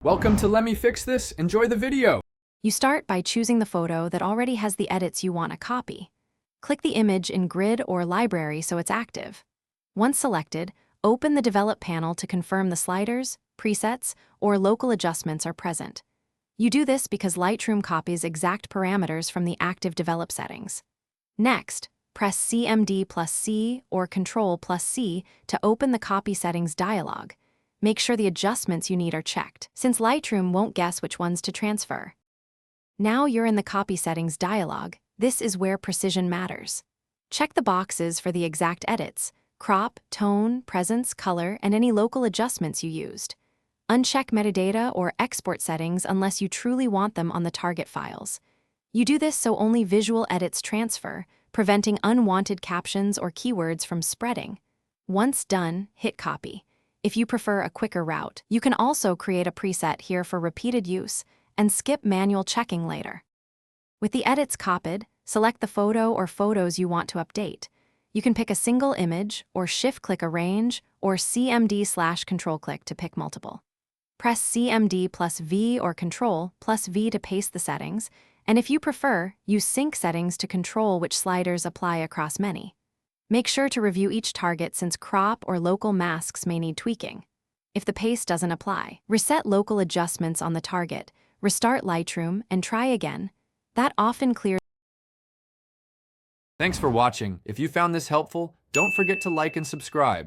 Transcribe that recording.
Welcome to Let Me Fix This. Enjoy the video. You start by choosing the photo that already has the edits you want to copy. Click the image in Grid or Library so it's active. Once selected, open the Develop panel to confirm the sliders, presets, or local adjustments are present. You do this because Lightroom copies exact parameters from the active Develop settings. Next, press CMD+C or Ctrl+C to open the Copy Settings dialog. Make sure the adjustments you need are checked, since Lightroom won't guess which ones to transfer. Now you're in the Copy Settings dialog. This is where precision matters. Check the boxes for the exact edits: crop, tone, presence, color, and any local adjustments you used. Uncheck metadata or export settings unless you truly want them on the target files. You do this so only visual edits transfer, preventing unwanted captions or keywords from spreading. Once done, hit Copy. If you prefer a quicker route, you can also create a preset here for repeated use and skip manual checking later. With the edits copied, select the photo or photos you want to update. You can pick a single image or Shift-click Arrange or CMD/Control-click to pick multiple. Press CMD+V or Control+V to paste the settings, and if you prefer, use sync settings to control which sliders apply across many. Make sure to review each target since crop or local masks may need tweaking. If the paste doesn't apply, reset local adjustments on the target, restart Lightroom, and try again. That often clears. Thanks for watching. If you found this helpful, don't forget to like and subscribe.